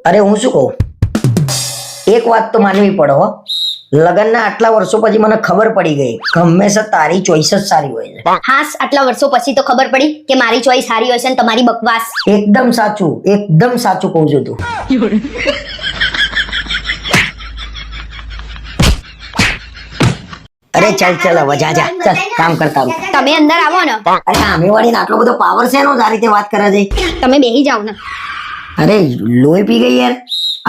અરે હું શું કહું, એક વાત તો માનવી પડે હો, લગ્નના આટલા વર્ષો પછી મને ખબર પડી ગઈ કે હંમેશા તારી ચોઈસ જ સારી હોય છે. હા, આટલા વર્ષો પછી તો ખબર પડી કે મારી ચોઈસ સારી હોય છે અને તમારી બકવાસ. એકદમ સાચું કહું છું તું. અરે ચાલ હવે જા ચાલ કામ કરતા રહો. તમે અંદર આવો ને. અરે સામેવાળીને આટલો બધો પાવર છે એનો, આ રીતે વાત કરે છે. તમે બેહી જાવ ને. અરે લોહી પી ગઈ યાર,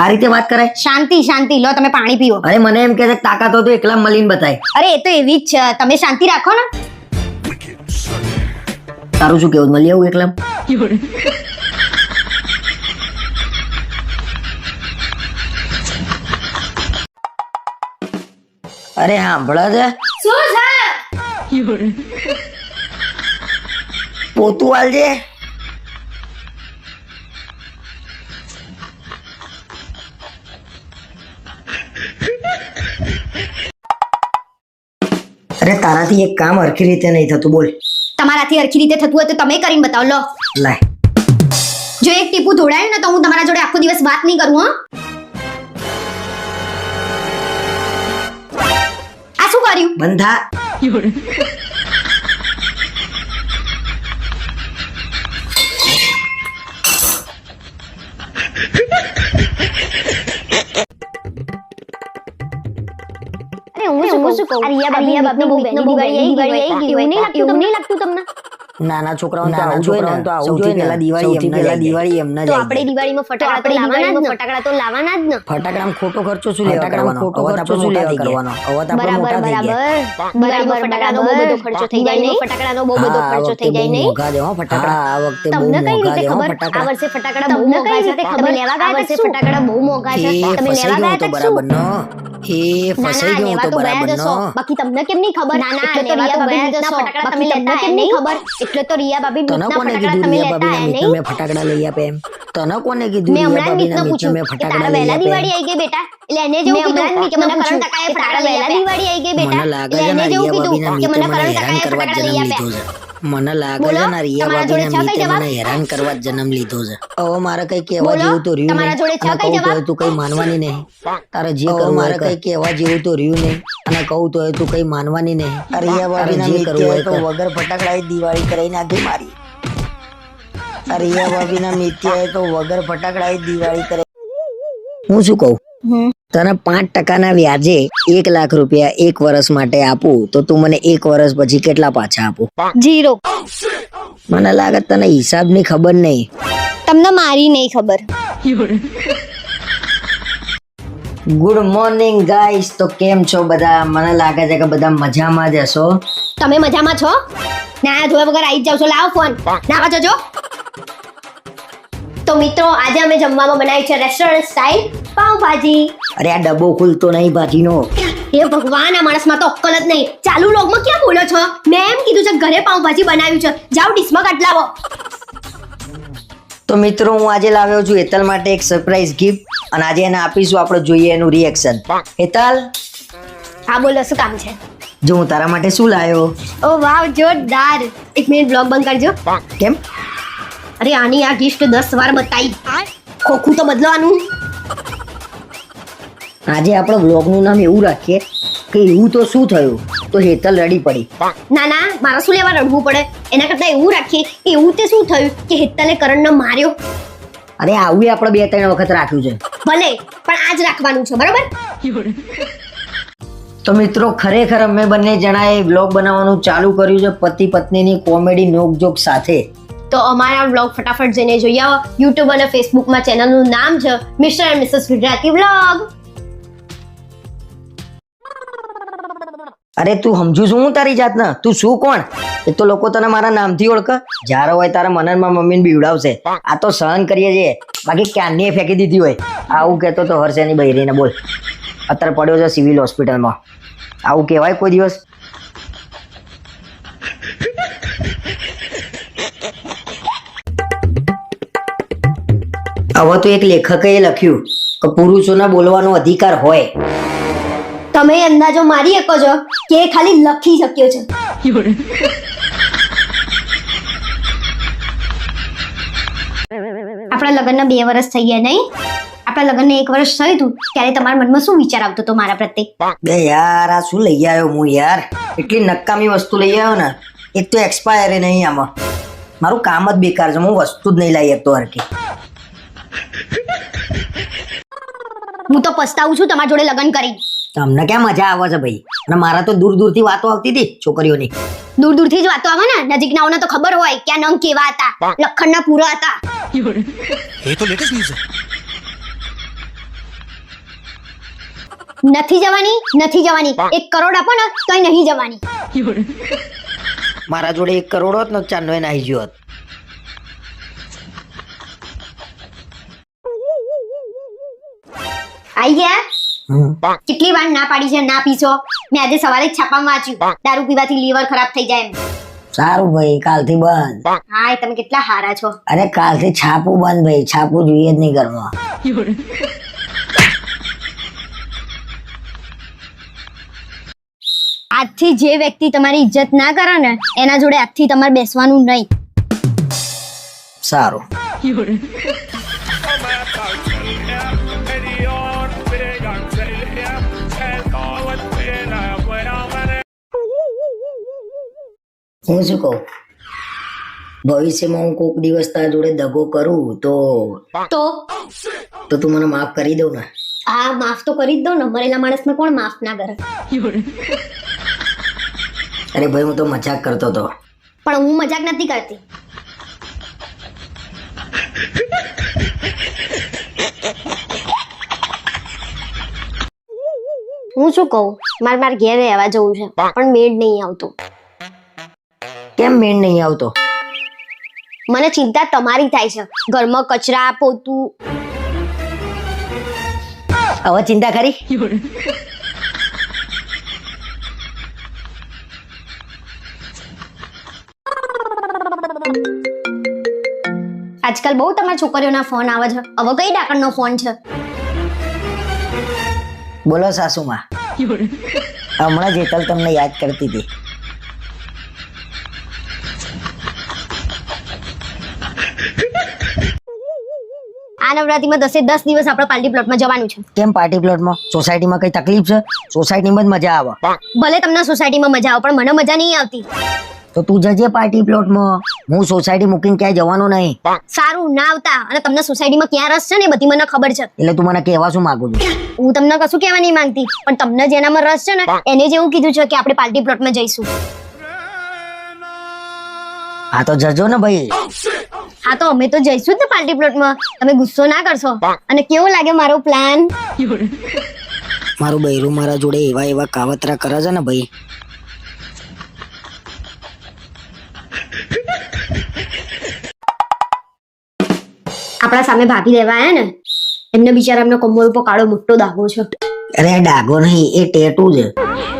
આ રીતે વાત કરે. શાંતિ લો, તમે પાણી પીવો. અરે મને એમ કે તાકાત હોય તો એકલા મળીને બતાય. અરે એ તો એવી જ છે, તમે શાંતિ રાખો ને. તારું શું કેવું, મળી આવું એકલા? અરે સાંભળો છે, શું છે? પોતું આલજે. અરે તારાથી એક કામ હરખી રીતે નહીં થતું, બોલ. તમારાથી હરખી રીતે થતું હોય તો તમે કરીને બતાવો. લો લાય. જો એક ટીપું ધોડાયું ને તો હું તમારા જોડે આખો દિવસ વાત નહીં કરું. આ શું કર્યું? બંધા. હું શું કહું? રિયા બાપની બહુ વહેલી દિવાળી આવી ગઈ. એવું નહીં લાગતું તમને? નાના છોકરાઓને તો આવું જોઈએ ને. સૌથી પહેલા દિવાળી એમના તો આપણે દિવાળીમાં ફટાકડા તો લાવવાના જ ને. ફટાકડામાં ખોટો ખર્ચો શું લેવા કરવાનો? બરાબર. દિવાળીમાં ફટાકડાનો બહુ બધો ખર્ચો થઈ જાય નહીં. ફટાકડાનો બહુ બધો ખર્ચો થઈ જાય નહીં. ફટાકડા આ વખતે બહુ તમને કઈ રીતે મોંઘા ખબર આ વર્ષે ફટાકડા બહુ મોંઘા છે? તમે લેવા ગયા વર્ષે ફટાકડા બહુ મોંઘા છે. તમે લેવા ગયા તો બરાબર નો એ ફસાઈ ગયો તો બરાબર નો. બાકી તમને કેમ નહીં ખબર? એટલે તો રિયા ભાભી ફટાકડા તમે લેતા કેમ નહીં ખબર? એટલે તો રિયા ભાભી તને કોને કીધું રિયા ભાભી મેં ફટાકડા લઈ આપે એમ? તને કોને કીધું મેં રિયા હમણાં ભાભી પૂછ્યું મેં કે ફટાકડા તારા લઈ વહેલા આપે? દિવાળી આવી ગઈ બેટા, એટલે એને જેવું કીધું કે મને કરણ કાકાએ ફટાકડા વહેલા દિવાળી આવી ગઈ બેટા, મને લાગે એટલે છે એને ને જેવું રિયા કીધું ભાભીના કે મને મીતે મને કરણ હેરાન કાકાએ કરવા ફટાકડા જન્મ લઈ લીધો આપ્યા. છે. મને લાગે બોલો, છે ને રિયા તમારા જોડે ભાભીના છે કઈ મીતે જવાબ? મને હેરાન કરવા જન્મ લીધો છે. હવે મારે કઈ કહેવા બોલો, જેવું તો રહ્યું તમારા જોડે છે નહીં. કઈ જવાબ? તું કઈ માનવાની નહીં. તારે જે કરવું મારે કઈ કહેવા જેવું તો રહ્યું નહીં, અને કહું તો તું કઈ માનવાની નહીં. રિયા ભાભીના મીતે તો વગર ફટાકડા દિવાળી કરાઈ નાખી મારી. રિયા ભાભીના મીતે તો વગર ફટાકડા દિવાળી કરે. હું શું કહું, તને 5% વ્યાજે 1 લાખ રૂપિયા 1 વર્ષ માટે આપું તો તું મને 1 વર્ષ પછી કેટલા પાછા આપું? 0. મને લાગે તને હિસાબની ખબર નહીં. તમને મારી નહીં ખબર. Good morning guys. તો કેમ છો બધા? મને લાગે છે કે બધા મજામાં જ હશો. તમે મજામાં છો? ના જોયા વગર આવી જ જાવ છો. લાવો ફોન, ના જજો. તો મિત્રો, આજે અમે જમવામાં બનાવી છે રેસ્ટોરન્ટ સ્ટાઇલ પાવભાજી. અરે આ ડબ્બો ખુલતો નહીં ભાજીનો. એ ભગવાન, આ માણસમાં તો અક્કલ જ નહીં. ચાલુ લોગમાં ક્યાં બોલો છો? મેં એમ કીધું છે ઘરે પાવભાજી બનાવ્યું છે. જાઓ ડીશમાં કાઢ લાવો. તો મિત્રો, હું આજે લાવ્યો છું હેતલ માટે એક સરપ્રાઈઝ ગિફ્ટ, અને આજે એને આપીશું. આપણે જોઈએ એનું રિએક્શન. હેતલ, હા બોલો, શું કામ છે? જો હું તારા માટે શું લાવ્યો. ઓ વાવ, જોરદાર. 1 મિનિટ બ્લોગ બંધ કરજો. કેમ? અરે આની આ ગિફ્ટ 10 વાર બતાવી. ખોખું તો બદલવાનું. આજે આપણે વ્લોગનું નામ એવું રાખીએ કે એવું તો શું થયું, તો હેતલ રડી પડી. ના, મારે શું લેવા રડવું પડે? એના કરતા એવું રાખીએ કે એવું તે શું થયું કે હેતલે કરણને માર્યો. અરે આવું આપણે 2-3 વખત રાખ્યું છે. ભલે, પણ આજ રાખવાનું છે, બરાબર? તો મિત્રો, ખરેખર અમે બંને જણાએ વ્લોગ બનાવવાનું ચાલુ કર્યું છે પતિ પત્નીની કોમેડી નોકજોક સાથે. તો અમારા વ્લોગ ફટાફટ જઈને જોઈ આવો. યુટ્યુબ અને ફેસબુકમાં ચેનલનું નામ છે Mr and Mrs Gujarati vlog. અરે તું સમજુ છું હું તારી જાતને? તું શું કોણ? એ તો લોકો તને મારા નામથી ઓળખે. જ્યારે હોય તારા મનનમાં મમ્મીને બીવડાવશે. આ તો સહન કરીએ છીએ, બાકી ક્યાંની ફેંકી દીધી હોય. આવું કહેતો તો હર્ષેની બૈરીને બોલ. અત્યારે પડ્યો છે સિવિલ હોસ્પિટલમાં. આવું કહેવાય કોઈ દિવસ? હવે તો એક લેખકે લખ્યું કે પુરુષોને બોલવાનો અધિકાર હોય. તમે અંદાજો મારી શકો છો કે એ ખાલી લખી શક્યો છે. આપણા લગ્નના 2 વર્ષ થઈ ગયા નહીં? આપણા લગ્નને 1 વર્ષ થયું હતું ત્યારે તમારા મનમાં શું વિચાર આવતો હતો મારા પ્રત્યે? બે યાર આ શું લઈ આવ્યો હું યાર? એટલી નકામી વસ્તુ લઈ આવ્યો ને. એક તો એક્સપાયર નહીં આમાં. મારું કામ જ બેકાર છે, હું વસ્તુ જ નહીં લાવી શકતો હરખી. હું તો પસ્તાવું છું તમારા જોડે લગ્ન કરી. તમને ક્યાં મજા આવે છે ભાઈ? અને મારા તો દૂર દૂરથી વાતો આવતી હતી છોકરીઓની. દૂર દૂરથી જ વાતો આવે ને, નજીકનાઓને તો ખબર હોય કે આ નંગ કેવા હતા, લખણના પૂરા હતા. ये तो लेटेस्ट न्यूज़ है। નથી જવાની, નથી જવાની. 1 કરોડ આપો ને તોય નહીં જવાની. મારા જોડે 1 કરોડ હોત ને ચાંદો એને આવી ગયો હોત. આઈ ગયા? કેટલી વાર ના પાડી છે ના પીશો? મેં આજે સવારે જ છાપામાં વાંચ્યું દારૂ પીવાથી લીવર ખરાબ થઈ જાય એમ. સારું ભાઈ, કાલથી બંધ. હા એ તમે કેટલા હારા છો. અરે કાલથી છાપું બંધ ભાઈ, છાપું જોઈએ જ નહીં ઘરમાં. આજથી જે વ્યક્તિ તમારી ઇજ્જત ના કરે ને એના જોડે આજથી તમારે બેસવાનું નહીં. સારું. હું શું કહું, ભવિષ્યમાં હું કોક દિવસ તારા જોડે દગો કરું તો તું મને માફ કરી દઉં ને? હા માફ તો કરી જ દો ને, મરેલા માણસને કોણ માફ ના કરે. અરે ભાઈ હું તો મજાક કરતો હતો. પણ હું મજાક નથી કરતી. હું શું કહું, મારે ઘેર રહેવા જવું છે પણ મેળ નહીં આવતું. કેમ મેળ નહીં આવતો? મને ચિંતા તમારી થાય છે. ઘરમાં કચરા પોતું. હવે ચિંતા કરી? આજકાલ બહુ તમારા છોકરીઓના ફોન આવે છે. હવે કઈ ડાકણનો ફોન છે? બોલો સાસુમાં. હમણાં જેતલ તમને યાદ કરતી હતી. આ નવરાત્રીમાં 10 દિવસ આપણે પાર્ટી પ્લોટમાં જવાનું છે. કેમ પાર્ટી પ્લોટમાં? સોસાયટીમાં કઈ તકલીફ છે? સોસાયટીમાં જ મજા આવે. ભલે તમને સોસાયટીમાં મજા આવે પણ મને મજા નહીં આવતી. તો તું જજે પાર્ટી પ્લોટમાં. હું સોસાયટી મૂકીને ક્યાંય જવાનો નહીં. સારું ના આવતા. અને તમને સોસાયટીમાં ક્યાં રસ છે ને એ બધી મને ખબર છે. એટલે તું મને કહેવા શું માંગુ છું? હું તમને કશું કહેવા નહીં માંગતી પણ તમને જેનામાં રસ છે ને એને જ એવું કીધું છે કે આપણે પાર્ટી પ્લોટમાં જઈશું. હા તો જજો ને ભાઈ. હા તો અમે તો જઈશું જ ને પાર્ટી પ્લોટમાં. તમે ગુસ્સો ના કરશો? અને કેવો લાગે મારો પ્લાન? મારું બૈરું મારા જોડે એવા એવા કાવતરા કરે છે ને ભાઈ. આપણા સામે ભાભી રહેવા આયા ને એમને બિચારા એમનો કમર ઉપર કાળો મોટો દાગો છે. અરે ડાઘો નહીં, એ ટેટુ છે.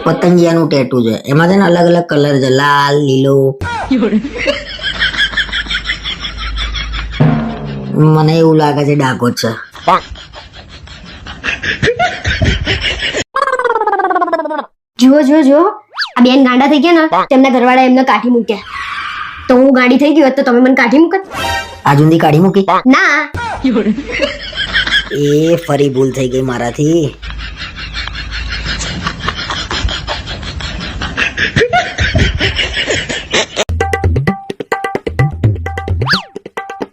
પતંગિયાનું ટેટુ છે. એમાં છે ને અલગ અલગ કલર છે, લાલ, લીલો. મને એવું લાગે છે ડાઘો જ છે. જુઓ જુઓ જુઓ, આ બેન ગાંડા થઈ ગયા ને તેમના ઘરવાળા એમને કાઢી મૂક્યા. તો હું ગાંડી થઈ ગઈ હોત તો તમે મને કાઢી મૂકત? આજુંદી કાઢી મૂકી? ના. એ ફરી ભૂલ થઈ ગઈ મારાથી.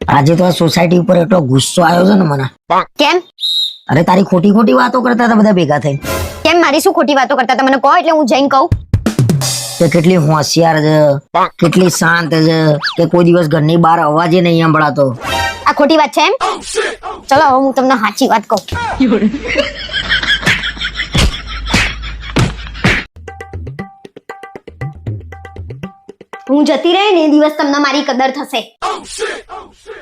આજે તો આ સોસાયટી ઉપર એટલો ગુસ્સો આવ્યો છે ને મને. કેમ? અરે તારી ખોટી ખોટી વાતો કરતા હતા બધા ભેગા થઈને. કેમ મારી શું ખોટી વાતો કરતા હતા મને કહો એટલે હું જઈને કહું. કે કેટલી હોશિયાર છે, કેટલી શાંત છે, કે કોઈ દિવસ ઘરની બહાર અવાજે નહીં સંભળાતો. આ ખોટી વાત છે એમ? ચલો હવે હું તમને સાચી વાત કહું. હું જતી રહી ને એ દિવસ તમને મારી કદર થશે.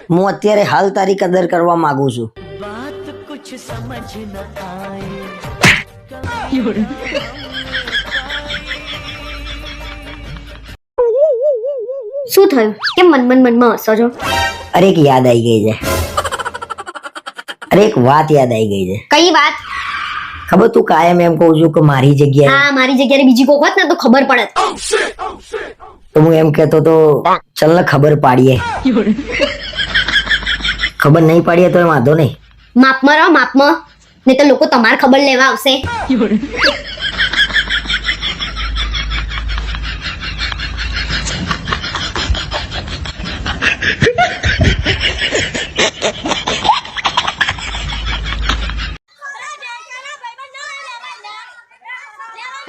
હું અત્યારે હાલ તારી કદર કરવા માંગુ છું. શું થયું? કેમ મનમાં હસો છો? અરે એક યાદ આવી ગઈ છે. અરે એક વાત યાદ આવી ગઈ છે. કઈ વાત? ખબર તું કાયમ એમ કહું છું કે મારી જગ્યાએ. હા મારી જગ્યાએ બીજી કોક હોત ને તો ખબર પડત. તો હું એમ કહેતો તો ચાલ ને ખબર પાડીએ. ખબર નહીં પાડીએ તો વાંધો નહીં. માપમાં રહો, માપમાં. નહીં તો લોકો તમારી ખબર લેવા આવશે.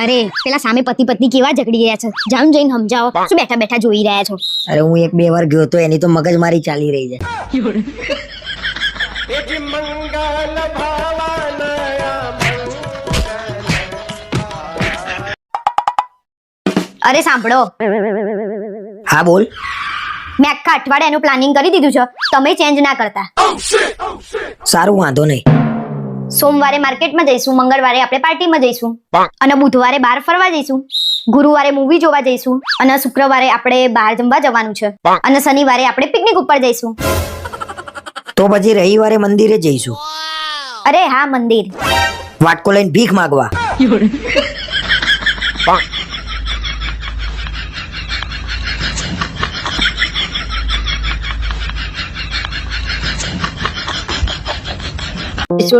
અરે પેલા સામે પતિ પત્ની કેવા ઝઘડી રહ્યા છે, જાણ જઈને સમજાવો. શું બેઠા બેઠા જોઈ રહ્યા છો? અરે હું 1-2 વાર ગયો તો એની તો મગજમારી ચાલી રહી છે. અરે સાંભળો, હા બોલ. મેં આખા અઠવાડિયાનું પ્લાનિંગ કરી દીધું છે, તમે ચેન્જ ના કરતા. સારું, વાંધો નહીં. સોમવારે માર્કેટમાં જઈશું, મંગળવારે આપણે પાર્ટીમાં જઈશું, અને બુધવારે બહાર ફરવા જઈશું, ગુરુવારે મૂવી જોવા જઈશું, અને શુક્રવારે આપણે બહાર જમવા જવાનું છે, અને શનિવારે આપણે પિકનિક ઉપર જઈશું. તો પછી રવિવારે મંદિરે જઈશું. અરે હા, મંદિર. વાટકો લઈને ભીખ માંગવા.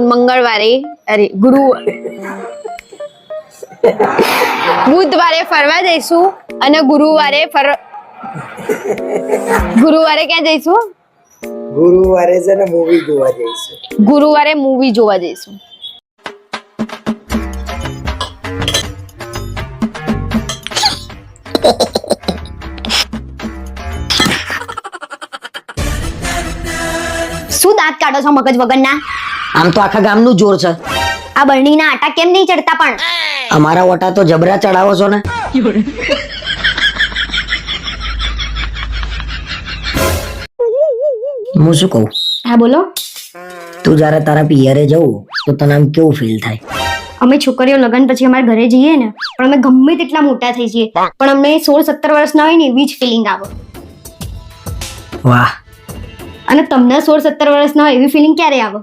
મંગળવારે બુધવારે ફરવા જઈશું અને ગુરુવારે ક્યાં જઈશું? ગુરુવારે છે ને મૂવી જોવા જઈશું. ગુરુવારે મૂવી જોવા જઈશું. શું દાંત કાઢો છો મગજ વગરના? આમ તો આખા ગામનું જોર છે. આ બરણીના આટા કેમ નહીં ચડતા પણ? અમારા ઓટા તો જબરા ચડાવો છો ને. હું શું કહું? હા બોલો. તું જયારે તારા પિયરે જવું તો તને આમ કેવું ફીલ થાય? અમે છોકરીઓ લગ્ન પછી અમારા ઘરે જઈએ ને, પણ અમે ગમે તેટલા મોટા થઈ જઈએ, પણ અમને 16-17 વર્ષના હોય ને એવી જ ફિલિંગ આવે. વાહ. અને તમને 16-17 વર્ષના હોય એવી ફિલિંગ ક્યારે આવે?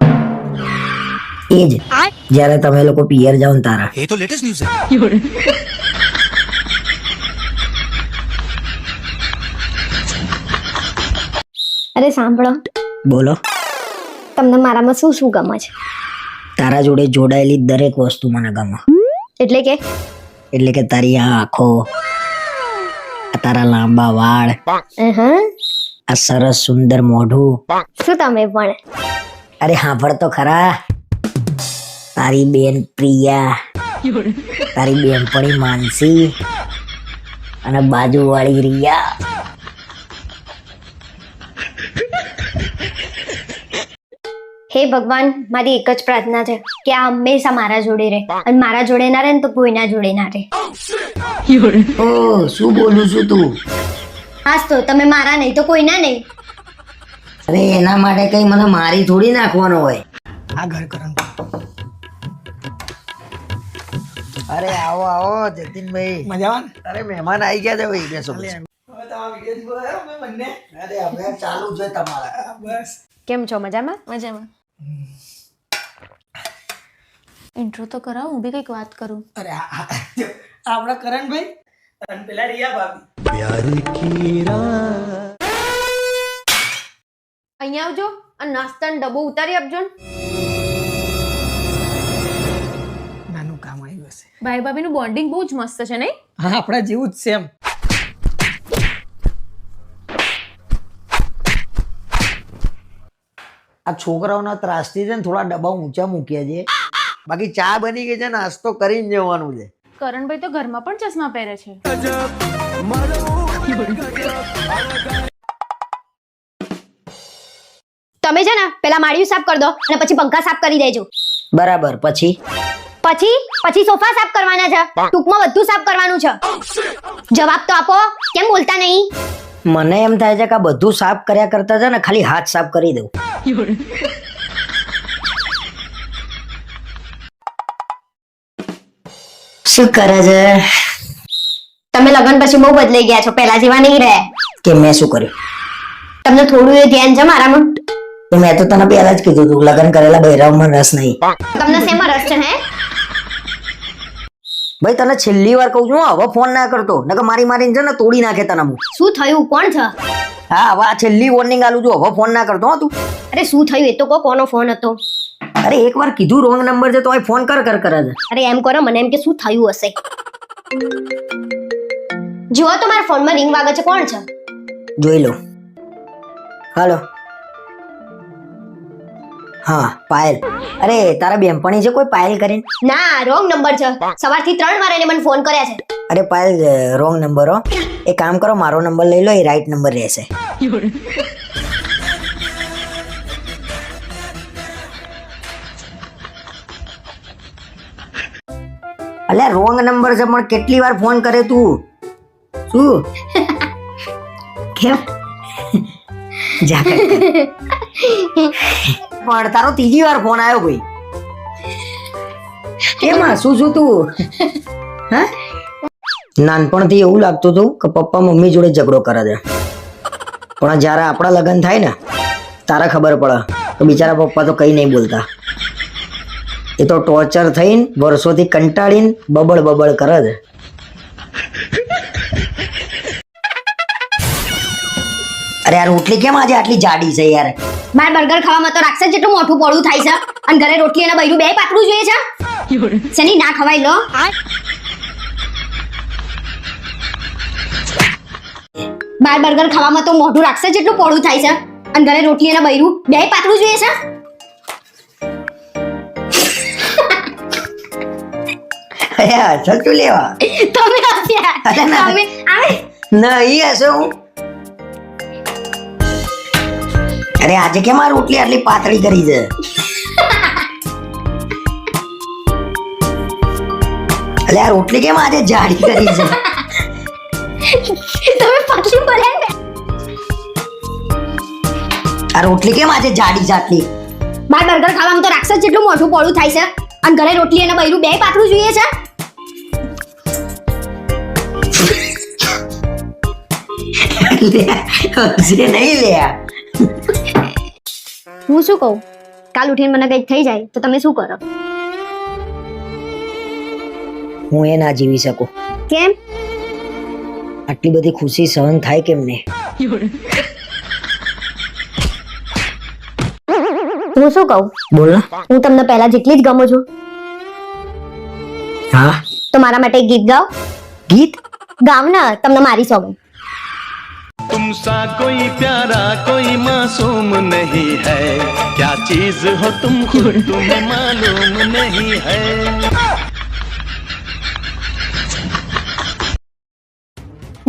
એ જ જ્યારે તમે લોકો પિયર જાઓ ને તારા. ये तो लेटेस्ट न्यूज है. અરે સાંભળો, બોલો. તમને મારામાં શું શું ગમે છે? તારા જોડે જોડાયેલી દરેક વસ્તુ મને ગમે. એટલે કે તારી આ આંખો, આ તારા લાંબા વાળ, આ સરસ સુંદર મોઢું. શું તમે પણ? અરે હાંભળ તો ખરા. તારી બેન પ્રિયા, તારી બેનપણી માનસી અને બાજુવાળી રિયા. હે ભગવાન, મારી એક જ પ્રાર્થના છે કે આ હંમેશા મારા જોડે રહે, અને મારા જોડે ના રહે ને તો કોઈના જોડે ના રહે. ઓ શું બોલું છું તું? હાસ તો તમે મારા નહીં તો કોઈના નહીં. અરે એના માટે કઈ મને મારી થોડી નાખવાનો હોય. આ ઘર કરણ. અરે આવો આવો જતીનભાઈ, મજામાં? અરે મહેમાન આવી ગયા છે ભાઈ, બેસો બેસો. અરે હવે ચાલુ છે તમારા. બસ. કેમ છો? મજામાં? મજામાં. ઇન્ટ્રો તો કરાવો, હું બી કંઈક વાત કરું. અરે આપણા કરણભાઈ અને પેલા રિયા ભાભી. અહીંયા આવજો અને નાસ્તાનો ડબ્બો ઉતારી આપજો ને. નાનું કામ આવ્યું હશે. ભાઈ ભાભીનું બોન્ડિંગ બહુ જ મસ્ત છે નહીં? હા, આપણા જેવું જ છે એમ. આ છોકરાઓના ત્રાસથી છે ને થોડા ડબ્બા ઊંચા મૂક્યા છે, બાકી ચા બની ગઈ છે, નાસ્તો કરીને જવાનું છે. કરણભાઈ તો ઘરમાં પણ ચશ્મા પહેરે છે. તમે છે ને પેલા માળિયું સાફ કરી દો અને પછી પંખા સાફ કરી દેજો. બરાબર. પછી પછી સોફા સાફ કરવાના છે, ટૂંકમાં બધું સાફ કરવાનું છે. જવાબ તો આપો, કેમ બોલતા નહીં? મને એમ થાય છે કે આ બધું સાફ કર્યા કરતા છે ને ખાલી હાથ સાફ કરી દઉં. શું કરે છે? તમે લગ્ન પછી બહુ બદલાઈ ગયા છો, પહેલા જેવા નહીં રહ્યા. કે મેં શું કર્યું? તમને થોડું એ ધ્યાન છે મારામાં? તો મેં તો તને પહેલા જ કીધું તું લગ્ન કરેલા બૈરાવમાં રસ નહીં. તમને શેમાં રસ છે? હે ભાઈ તને છેલ્લી વાર કહું છું હવે ફોન ના કરતો નકર મારીને છે ને તોડી નાખે તને હું. શું થયું? કોણ છે? હા હવે આ છેલ્લી વોર્નિંગ આલું છું હવે ફોન ના કરતો હો તું. અરે શું થયું એ તો કહો, કોનો ફોન હતો? અરે એકવાર કીધું રોંગ નંબર છે તો અહીં ફોન કરે છે. અરે એમ કરો, મને એમ કે શું થયું હશે. જુઓ તો મારા ફોનમાં રિંગ વાગે છે. કોણ છે? જોઈ લો. હાલો. હા પાયલ. અરે તારા બેનપણી છે કોઈ પાયલ કરીને? ના, રોંગ નંબર છે. સવારથી 3 વાર એને મને ફોન કર્યા છે. અરે પાયલ રોંગ નંબર હો. એક કામ કરો મારો નંબર લઈ લો એ રાઈટ નંબર રહેશે. અલ્યા રોંગ નંબર છે પણ કેટલી વાર ફોન કરે તું? શું કેમ જા કર. પણ તારો ત્રીજી વાર ફોન આવ્યો ભાઈ. કેમ શું તું? હા નાનપણથી એવું લાગતું હતું કે પપ્પા મમ્મી જોડે ઝઘડો કરે છે પણ જ્યારે આપણા લગ્ન થાય ને તારે ખબર પડે કે બિચારા પપ્પા તો કઈ નહીં બોલતા. એ તો ટોર્ચર થઈને વર્ષોથી કંટાળીને બબડ કરે છે. અરે યાર રોટલી કેમ આજે આટલી જાડી છે યાર? માર બર્ગર ખાવામાં તો રાક્ષસ જેટલું મોટું પોળું થાય છે અને ઘરે રોટલી અને બૈરું બે પાતળું જોઈએ છે. શેની ના ખવાય લો. બાર બર્ગર ખાવામાં તો મોઢું રાક્ષસ જેટલું પોળું થાય છે અને ઘરે રોટલી અને બૈરું બે પાતળું જોઈએ છે. અરે ચલ તું લેવા. તમે હસ્યા. અરે ના. તમે આવે. નહીં હશે હું. અરે આજે કેમ આ રોટલી આટલી પાતળી કરી છે? અરે આ રોટલી કેમ આજે જાડી કરી છે? તમે પાછું બોલ્યા ને. આ રોટલી કેમ આજે જાડી જાટલી? બાર બર્ગર ખાવામાં તો રાક્ષસ જેટલું મોઢું પોળું થાય છે અને ઘરે રોટલી અને બૈરું બે પાતળું જોઈએ છે. હશે નહીં લ્યા. હું શું કહું, કાલ ઉઠીને મને કંઈક થઈ જાય તો તમે શું કરો? હું એ ના જીવી શકું. કેમ? આટલી બધી ખુશી સહન થાય કેમ ને? હું શું કહું, બોલ ને. હું તમને પહેલા જેટલી જ ગમું છું હા તો મારા માટે એક ગીત ગાઓ. ગીત ગાવ ને, તમને મારી સોંગ. तुमसा कोई प्यारा कोई मासूम नहीं है क्या चीज हो तुम खुद तुम्हें मालूम नहीं है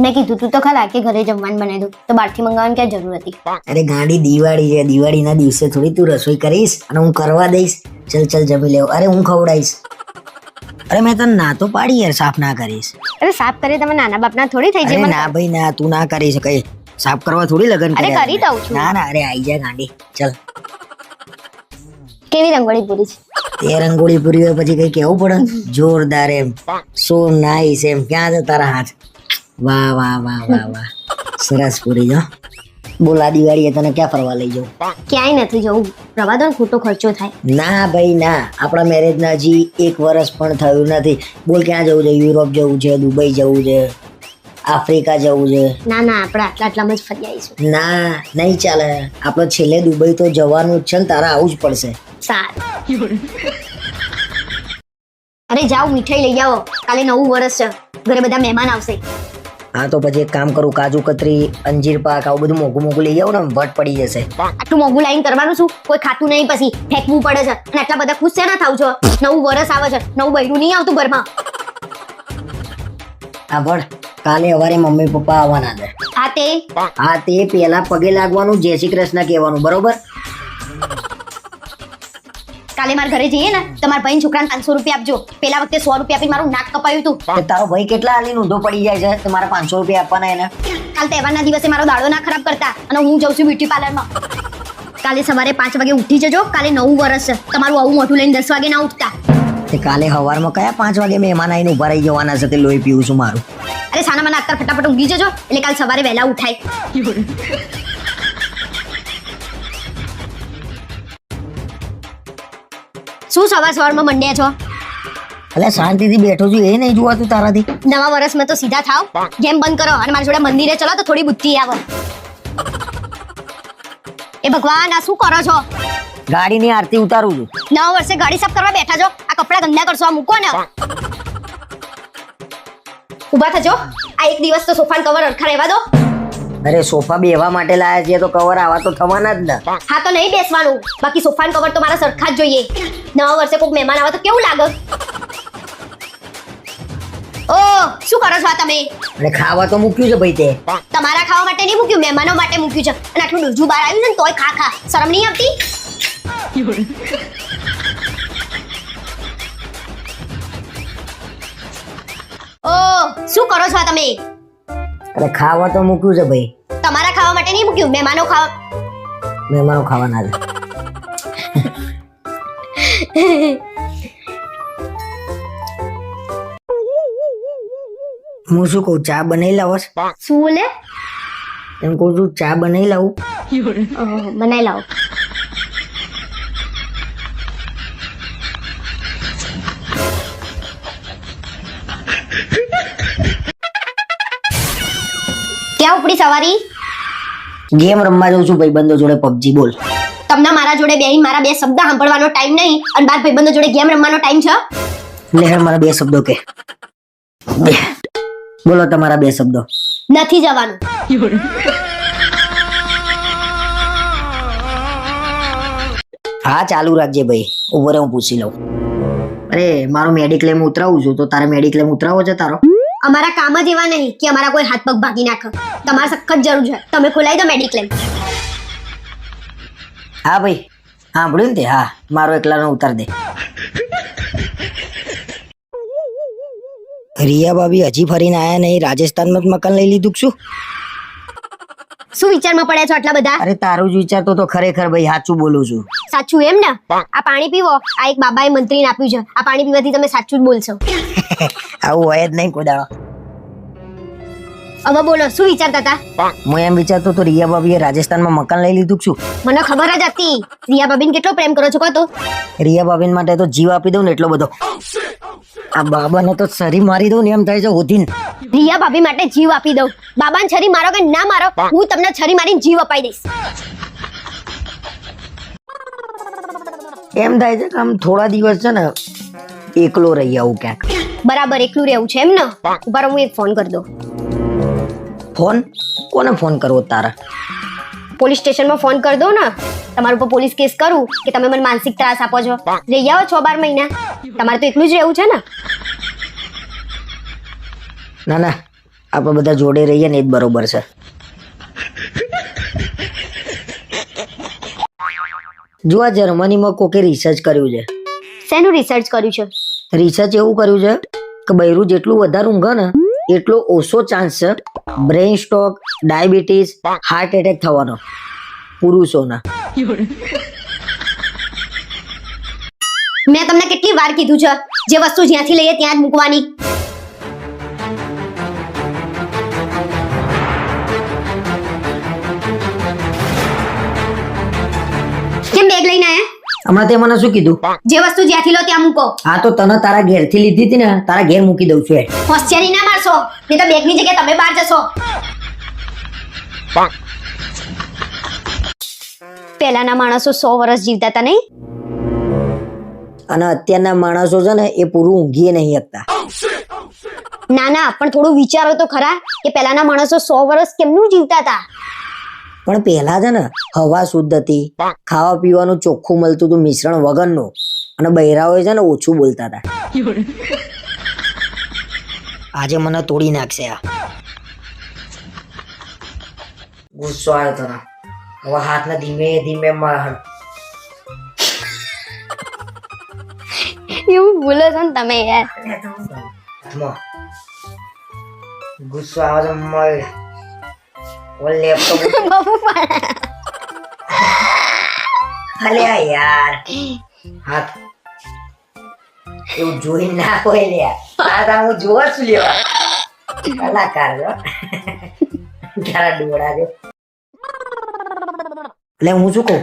મેં કીધું તું તો ખરા કે ઘરે જમવાનું બનાવી દઉં, તો બહારથી મંગાવવાની ક્યાં જરૂર હતી? અરે ગાંડી દિવાળી છે, દિવાળીના દિવસે થોડી તું રસોઈ કરીશ અને હું કરવા દઈશ? ચલ જમી લેવ. અરે હું ખવડાવીશ. અરે મેં તને ના તો પાડી યાર સાફ ના કરીશ. અરે સાફ કરી તમે નાના બાપના થોડી થઈ અરે જાય. ના ભાઈ ના તું ના કરીશ કઈ સાફ કરવા થોડી લગન અરે કર્યા કરી છે. દઉં છું. ના અરે આઈ જા ગાંડી ચલ. કેવી રંગોળી પૂરી છે? તે રંગોળી પૂરી હોય પછી કઈ કેવું પડે? જોરદાર એમ. સો નાઈસ એમ. ક્યાં છે તારા હાથ? વાહ વાહ વાહ વાહ વાહ સરસ પૂરી જો. બોલ આ દિવાળીએ તને ક્યાં ફરવા લઈ જાઉં? ક્યાંય નથી જવું, રવા દો ને, ખોટો ખર્ચો થાય. ના ભાઈ ના, આપણા મેરેજના હજી 1 વર્ષ પણ થયું નથી. બોલ ક્યાં જવું છે? યુરોપ જવું છે, દુબઈ જવું છે, આફ્રિકા જવું છે? ના ના, આપણે આટલામાં જ ફરી આવીશું. ના નહીં ચાલે. આપણે છેલ્લે દુબઈ તો જવાનું જ છે ને, તારા આવું જ પડશે. સારું. અરે જાઓ મીઠાઈ લઈ આવો, કાલે નવું વર્ષ છે, ઘરે બધા મહેમાન આવશે. હા તો પછી એક કામ કરું, કાજુ કતરી, અંજીર પાક આવું બધું મોઘું લઈ આવો ને, વટ પડી જશે. આટલું મોંઘું લાઈન કરવાનું શું? કોઈ ખાતું નહીં, પછી ફેંકવું પડે છે. અને આટલા બધા ખુશ છે ના થાવ છો? નવું વર્ષ આવે છે, નવું બૈરું નહીં આવતું ઘરમાં. હા પણ કાલે સવારે મમ્મી પપ્પા આવવાના છે. હા તે પેલા પગે લાગવાનું, જય શ્રી કૃષ્ણ કહેવાનું, બરોબર? કાલે મારા ઘરે જઈએ ને, તમારા ભાઈ છોકરાને 500 રૂપિયા આપજો. પેલા વખતે 100 રૂપિયા આપીને મારું નાક કપાયું હતું. તે તારો ભાઈ કેટલા હાલીને ઊંધો પડી જાય છે તો મારા 500 રૂપિયા આપવાના એને? કાલ તહેવારના દિવસે મારો દાડો ના ખરાબ કરતા. અને હું જઉં છું બ્યુટી પાર્લરમાં. કાલે સવારે 5 વાગે ઉઠી જજો, કાલે નવું વર્ષ છે. તમારું આવું મોઢું લઈને 10 વાગે ના ઉઠતા. તે કાલે સવારમાં કયા 5 વાગે મહેમાન આવીને ઉભા રહી જવાના છે? તે લોહી પીવું છું મારું. અરે સાના મને અત્યારે ફટાફટ ઊંઘી જજો, એટલે કાલ સવારે વહેલા ઉઠાય. શું સવારમાં મંડ્યા છો? એટલે શાંતિથી બેઠો છું એ નહીં જોવાતું તારાથી? નવા વર્ષમાં તો સીધા થાવ, ગેમ બંધ કરો અને મારી જોડે મંદિરે ચલો તો થોડી બુદ્ધિ આવે. એ ભગવાન, આ શું કરો છો? ગાડીની આરતી ઉતારું છું. નવા વર્ષે ગાડી સાફ કરવા બેઠા છો, આ કપડા ગંદા કરશો, આ મૂકો ને. ઊભા થજો, આ એક દિવસ તો સોફાન કવર અડખા રહેવા દો. અરે સોફા બેહવા માટે લાયા છીએ તો કવર આવા તો થવાના જ ને. હા તો નહીં બેસવાનું, બાકી સોફાન કવર તો મારા સરખા જ જોઈએ. નવા વર્ષે કોઈક મહેમાન આવે તો કેવું લાગે? ઓ શું કરો છો આ તમે? અને ખાવા તો મૂક્યું છે ભાઈ તે. તમારા ખાવા માટે નહીં મૂક્યું, મહેમાનો માટે મૂક્યું છે. અને આટલું ડૂજું બહાર આવ્યું છે ને તોય ખા ખા, શરમ નહીં આવતી? ઓ શું કરો છો આ તમે? અરે ખાવા તો મૂક્યું છે ભાઈ. તમારા ખાવા માટે નહીં મૂક્યું, મહેમાનો ખાવા. મહેમાનો ખાવાના છે. હું શું કહું, ચા બનાવી લાવો? શું લે? એમ કહું છું ચા બનાવી લાવું. બનાવી લાવો. ક્યાં ઉપડી સવારી? ગેમ રમવા જઉં છું ભાઈબંધો જોડે પબજી. બોલ. તમને મારા જોડે બેહીને મારા બે શબ્દ સાંભળવાનો ટાઈમ નહીં અને બાર ભાઈબંધો જોડે ગેમ રમવાનો ટાઈમ છે. લેહર મારા બે શબ્દો કે. બોલો તમારા બે શબ્દો. નથી જવાનું. હા ચાલુ રાખજે ભાઈ, ઉભો રહે હું પૂછી લઉં. અરે મારો મેડિક્લેમ ઉતરાવું છું તો તારે મેડિક્લેમ ઉતરાવો છે તારો? અમારા કામ જ એવા નહીં કે અમારા કોઈ હાથ પગ ભાગી નાખે. તમારે સખત જરૂર છે, તમે ખોલાવી દો મેડિક્લેમ. હા ભાઈ સાંભળ્યું ને તે? હા મારો એકલાનો ઉતાર દે. રિયા ભાભી હજી ફરીને આયા નહીં, રાજસ્થાનમાં જ મકાન લઈ લીધું કે શું? શું વિચારમાં પડ્યા છો આટલા બધા? અરે તારું જ વિચારતો તો ખરેખર ભાઈ, સાચું બોલું છું. સાચું એમ ને? આ પાણી પીવો, આ એક બાબાએ મંત્રીને આપ્યું છે. આ પાણી પીવાથી તમે સાચું જ બોલશો. આવું હોય જ નહીં કોઈ દાડો. હવે બોલો, શું વિચારતા હતા? હું એમ વિચારતો તો રિયા ભાભીએ રાજસ્થાનમાં મકાન લઈ લીધું કે શું? મને ખબર જ હતી. રિયા ભાભીને કેટલો પ્રેમ કરો છો કહો તો? રિયા ભાભી માટે તો જીવ આપી દઉં ને એટલો બધો. આ બાબાને તો સરી મારી દઉં ને એમ થાય છે હોધીને. રિયા ભાભી માટે જીવ આપી દઉં. બાબાને છરી મારો કે ના મારો, હું તમને છરી મારીને જીવ અપાઈ દઈશ. એમ થાય છે કે આમ થોડા દિવસ છે ને એકલો રહી આવું ક્યાંક. બરાબર, એકલું રહેવું છે એમ ને? ઉભા રહો, હું એક ફોન કરી દઉં. ફોન? કોને ફોન કરવો તારા? પોલીસ સ્ટેશનમાં ફોન કરી દો ને. તમારા ઉપર પોલીસ કેસ કરું કે તમે મને માનસિક ત્રાસ આપો છો. રહી આવો 6-12 મહિના. તમારે તો એકલું જ રહેવું છે ને? ના ના, આપણે બધા જોડે રહીએ ને એ જ બરોબર છે. જો આ જર્મનીમાં કોકે રિસર્ચ કર્યું છે. શેનું રિસર્ચ કર્યું છે? રિસર્ચ એવું કર્યું છે કે બૈરું જેટલું વધારે ઊંઘે ને એટલો ઓછો ચાન્સ છે brain stroke, diabetes, heart attack થવાનો પુરુષોના. મેં તમને કેટલી વાર કીધું છે જે વસ્તુ જ્યાંથી લઈએ ત્યાં જ મૂકવાની. કેમ બેગ લઈને આયા? હમણાં તે મને શું કીધું? જે વસ્તુ જ્યાંથી લો ત્યાં મૂકો. હા તો તને તારા ઘેરથી લીધી હતી ને, તારા ઘેર મૂકી દઉં છું. હોશિયારી ના મારશો, નહીં તો બેગની જગ્યાએ તમે બહાર જશો. પહેલાના માણસો 100 વર્ષ જીવતા હતા નહીં? અને અત્યારના માણસો છે ને એ પૂરું ઊંઘીએ નહીં શકતા. ના ના, પણ થોડું વિચારો તો ખરા કે પહેલાના માણસો 100 વર્ષ કેમનું જીવતા હતા. પણ પહેલા છે ને હવા શુદ્ધ હતી, ખાવા પીવાનું ચોખ્ખું મળતું હતું મિશ્રણ વગરનું, અને બૈરાઓ છે ને ઓછું બોલતા હતા. આજે મને તોડી નાખશે આ. ગુસ્સો આવ્યો તને. હવે હાથને ધીમે ધીમે એવું બોલો છો ને તમે યાર. ગુસ્સો આવે છે મળ. લેપટોપ બાપુ પણ અલ્યા યાર, હાથ એવું જોઈ ના હોય લ્યા. આ હું જોવા છું લેવા કલાકાર છો તારા ડોળા જો. એટલે હું શું કહું,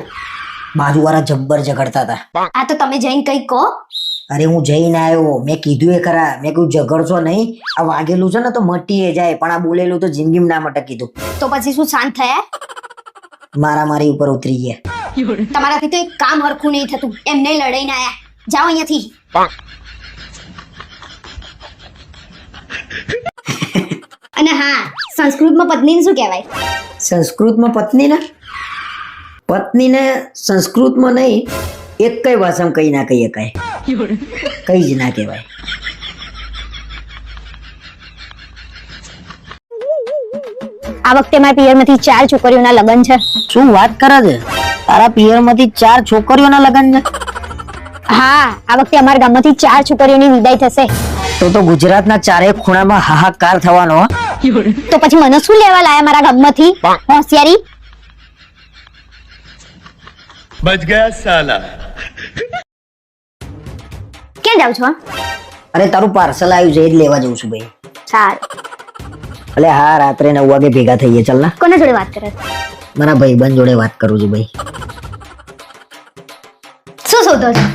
બાજુવાળા જબ્બર ઝઘડતા હતા. આ તો તમે જઈને કઈ કહો. અરે હું જઈને આવ્યો, મેં કીધું એ ખરા, મેં કીધું ઝઘડશો નહીં, આ વાગેલું છે ને તો મટીએ જાય, પણ આ બોલેલું તો જિંદગીમાં ના મટે કીધું. તો પછી શું શાંત થયા? મારી ઉપર ઉતરી ગયા. તમારાથી તો એક કામ હરખું નહીં થતું, એમને લડાઈને આયા. જાઓ અહીંયાથી. અને હા, સંસ્કૃતમાં પત્નીને શું કહેવાય? સંસ્કૃતમાં પત્નીને સંસ્કૃતમાં નહીં, એક કઈ ભાષામાં કઈ ના કહીએ કાંઈ, કઈ જ ના કહેવાય. આ વખતે મારા પિયરમાંથી 4 છોકરીઓના લગ્ન છે. શું વાત કરે છે? તારા પિયરમાંથી 4 છોકરીઓના લગ્ન છે? હા, આ વખતે અમારા ગામમાંથી 4 છોકરીઓની વિદાય થશે. તો ગુજરાતના ચારે ખૂણામાં હાહાકાર થવાનો હો. તો પછી મને શું લેવા લાયા મારા ગામમાંથી? હોશિયારી. बच गया साला. ક્યાં જાવ છો? અરે તારું પાર્સલ આવ્યું છે, એ જ લેવા જઉં છું ભાઈ. સારું. એટલે હા, રાત્રે 9 વાગે ભેગા થઈએ. ચાલ ના. કોના જોડે વાત કરે? મારા ભાઈબંધ જોડે વાત કરું છું ભાઈ. શું શોધો છો?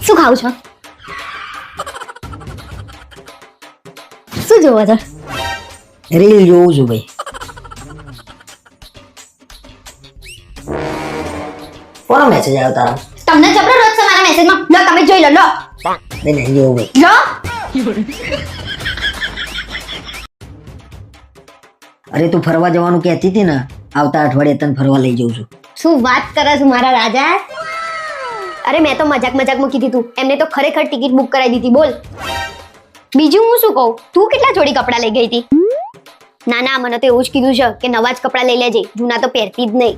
શું ખાવ છો? શું જોવો છો? રીલ જોઉં છું ભાઈ. કોનો મેસેજ આવ્યો તારો? તમને જબરો રોજ છે મારા મેસેજમાં. લો તમે જોઈ લો. લો નહીં જોઉં ભાઈ. લો. અરે તું ફરવા જવાનું કહેતી હતી ને, આવતા અઠવાડિયે તને ફરવા લઈ જઉં છું. શું વાત કરે છે મારા રાજા? અરે મેં તો મજાકમાં કીધી તું, એમને તો ખરેખર ટિકિટ બુક કરાવી દીધી. બોલ બીજું હું શું કહું? તું કેટલા જોડી કપડાં લઈ ગઈ હતી? ના, મને તો એવું જ કીધું છે કે નવા જ કપડાં લઈ લેજે, જૂના તો પહેરતી જ નહીં.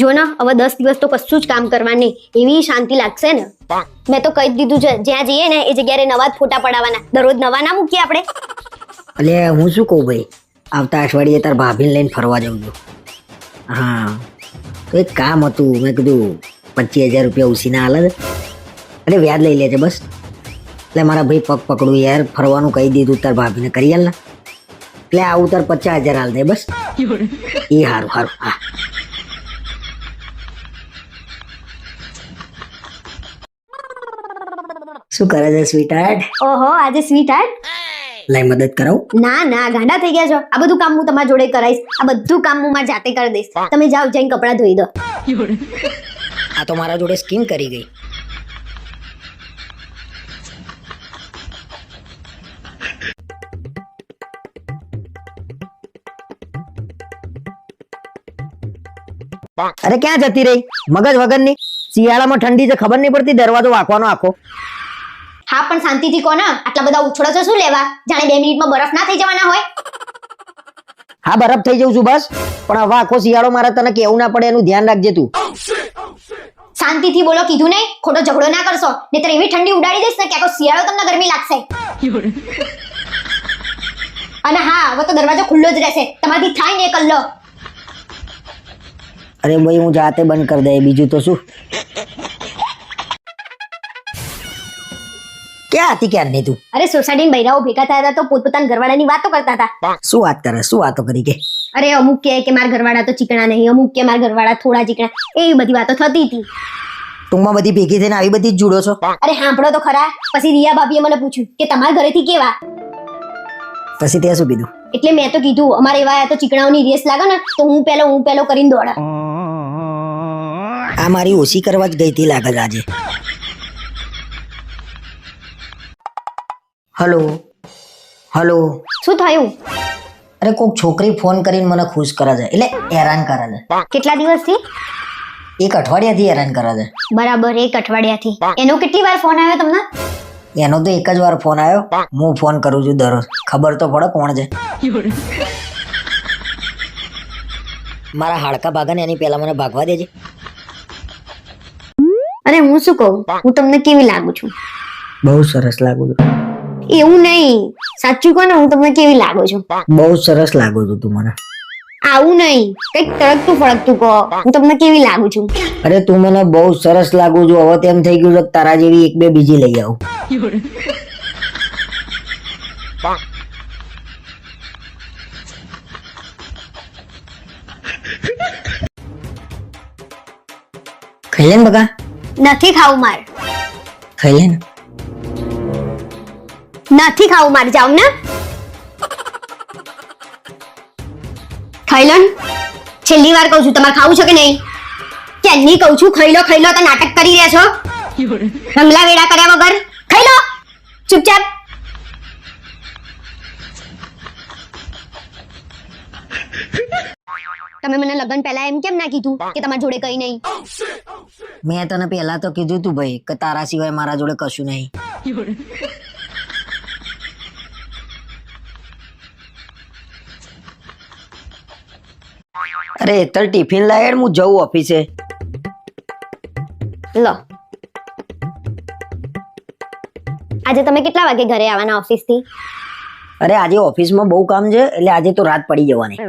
જો ને હવે 10 દિવસ તો કશું જ કામ કરવાનું નહીં, એવી શાંતિ લાગશે ને. મેં તો કહી જ દીધું છે, જ્યાં જઈએ ને એ જગ્યાએ નવા જ ફોટા પડાવવાના, દરરોજ નવા ના મૂકીએ આપણે. એટલે હું શું કહું ભાઈ, આવતા અઠવાડિયે તાર ભાભીને લઈને ફરવા જાઉં છું. હા, તો એક કામ હતું, મેં કીધું 25,000 રૂપિયા ઉસીના હાલે છે, એટલે વ્યાજ લઈ લેજે બસ. એટલે મારા ભાઈ પગ પકડું યાર, ફરવાનું કહી દીધું તાર ભાભીને, કરી હાલ ને. એટલે આવું તાર 50,000 હાલ દે બસ. એ હારું. હા શું કરે છે સ્વીટહાર્ટ? ઓહો, આજે સ્વીટ હાર્ટ. લઈ મદદ કરાવું? ના, ગાંડા થઈ ગયા છો. આ બધું કામ હું તમારા જોડે કરાઈશ. આ બધું કામ હું મારી જાતે કરી દઈશ. તમે જાઓ, જઈને કપડાં ધોઈ દો. આ તો મારા જોડે સ્કીમ કરી ગઈ. અરે ક્યાં જતી રહી મગજ વગરની? શિયાળામાં ઠંડી છે, ખબર નહીં પડતી દરવાજો વાંકવાનો આખો. હા પણ શાંતિથી કોને આટલા બધા ઉછળો છો શું લેવા? જાણે 2 મિનિટમાં બરફ ના થઈ જવાના હોય. હા, બરફ થઈ જઉં છું બસ, પણ હવે આખો શિયાળો મારે તને કેવું ના પડે એનું ધ્યાન રાખજે તું. શાંતિથી બોલો, કીધું નહીં? ખોટો ઝઘડો ના કરશો, નહીતર એવી ઠંડી ઉડાડી દઈશ ને કે આખો શિયાળો તમને ગરમી લાગશે. અને હા, હવે તો દરવાજો ખુલ્લો જ રહેશે, તમારાથી થાય ને એ કર લો. અરે ભાઈ હું જાતે બંધ કરી દે, બીજું તો શું. ક્યાં હતી ક્યાં નહીં તું? અરે સોસાયટીના બૈરાઓ ભેગા થયા હતા તો પોતપોતાના ઘરવાળાની વાતો કરતા હતા. શું વાત કરે? શું વાતો કરી કે? અરે અમુક કહે કે મારા ઘરવાળા તો ચીકણા નહીં, અમુક કે મારા ઘરવાળા થોડા ચીકણા, એવી બધી વાતો થતી હતી. ટૂંકમાં બધી ભેગી થઈને આવી બધી જ જુડો છો? અરે સાંભળો તો ખરા. પછી રિયા ભાભીએ મને પૂછ્યું કે તમારા ઘરેથી કેવા? પછી તે શું કીધું? એટલે મેં તો કીધું અમારે એવા તો ચીકણાઓની રેસ લાગે ને તો હું પેલો કરીને દોડા. આ મારી ઓછી કરવા જ ગઈ હતી લાગે છે આજે. હલો. શું થયું? અરે કોક છોકરી ફોન કરીને મને ખુશ કરે છે, એટલે હેરાન કરે છે. કેટલા દિવસથી? 1 અઠવાડિયાથી હેરાન કરે છે. બરાબર, 1 અઠવાડિયાથી. એનો કેટલી વાર ફોન આવ્યો તમને? એનો તો એક જ વાર ફોન આવ્યો. હું ફોન કરું છું દરરોજ, ખબર તો પડે કોણ છે. મારા હાડકા ભાગે ને એની પહેલા મને ભાગવા દેજે. અરે હું શું કહું, હું તમને કેવી લાગુ છું? બહુ સરસ લાગુ છું. એવું નહીં, સાચું કહો ને, હું તમને કેવી લાગુ છું? બહુ સરસ લાગુ છું તું મને. આવું નહીં, કઈક તરકતું ફળકતું કહો, હું તમને કેવી લાગુ છું? અરે તું મને બહુ સરસ લાગુ છું. હવે તેમ થઈ ગયું છે તારા જેવી 1-2 બીજી લઈ આવું. ખાઈ લે ને બકા. નથી ખાવું માર, ખાઈ લે ને. નથી ખાવું માર, જાવ ને. ખાઈ લો ને. છેલ્લી વાર કહું છું, તમારે ખાવું છે કે નહીં? ક્યાંની કહું છું, ખાઈ લો તો નાટક કરી રહ્યા છો. રંગલા વેડા કર્યા વગર ખાઈ લો ચૂપચાપ. તમે મને લગ્ન પહેલા એમ કેમ ના કીધું કે તમારી જોડે કઈ નહીં? મેં તને પહેલા તો કીધું તું ભાઈ કે તારા સિવાય મારા જોડે કશું નહીં. અરે તાર ટિફિન લાય યાર, હું જઉં ઓફિસે. લો, આજે તમે કેટલા વાગે ઘરે આવવાના ઓફિસ થી? અરે આજે ઓફિસમાં બહુ કામ છે એટલે આજે તો રાત પડી જવાની.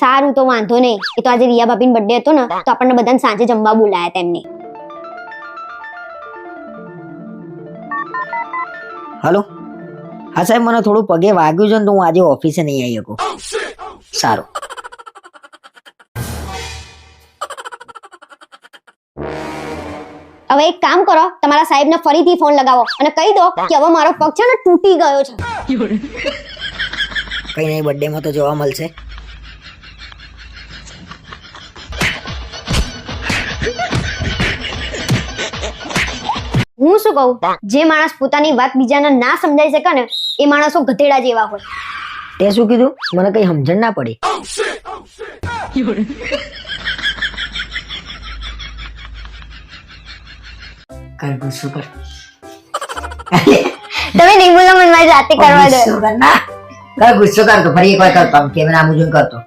સારું, તો વાંધો નહીં. એ તો આજે રિયા ભાભીનો બર્થડે હતો ને, તો આપણને બધાને સાંજે જમવા બોલાયા તેમને. હાલો. હા સાહેબ, મને થોડું પગે વાગ્યું છે ને તો હું આજે ઓફિસે નહીં આવી શકું. સારું. હવે એક કામ કરો, તમારા સાહેબને ફરીથી ફોન લગાવો અને કહી દો કે હવે મારો પગ છે ને તૂટી ગયો છે. કઈ નહીં, બર્થડે માં તો જોવા મળશે. હું શું કહું, જે માણસ પોતાની વાત બીજાને ના સમજાઈ શકે ને, એ માણસો ગધેડા જેવા હોય. તે શું કીધું? મને કઈ સમજણ ના પડી. કર ગુસ્સો કર. તમે નહીં બોલો, મને મારી જાતે કરવા દો. ગુસ્સો કર ના. કર ગુસ્સો કર તો ફરી એકવાર કરતો, આમ કેમેરા મુજબ કરતો.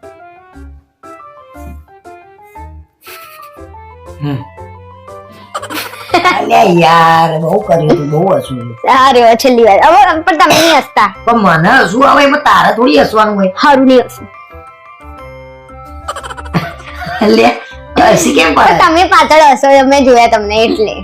અલ્યા યાર, બહુ કર્યું તું, બહુ હસવું. સારું, છેલ્લી વાર. હવે પણ તમે નહીં હસતા. પણ મને હસવું આવે એમાં તારે થોડી હસવાનું હોય. સારું નહીં હસું. અલ્યા હસી કેમ પડે? તમે પાછળ હસો, મેં જોયા તમને એટલે.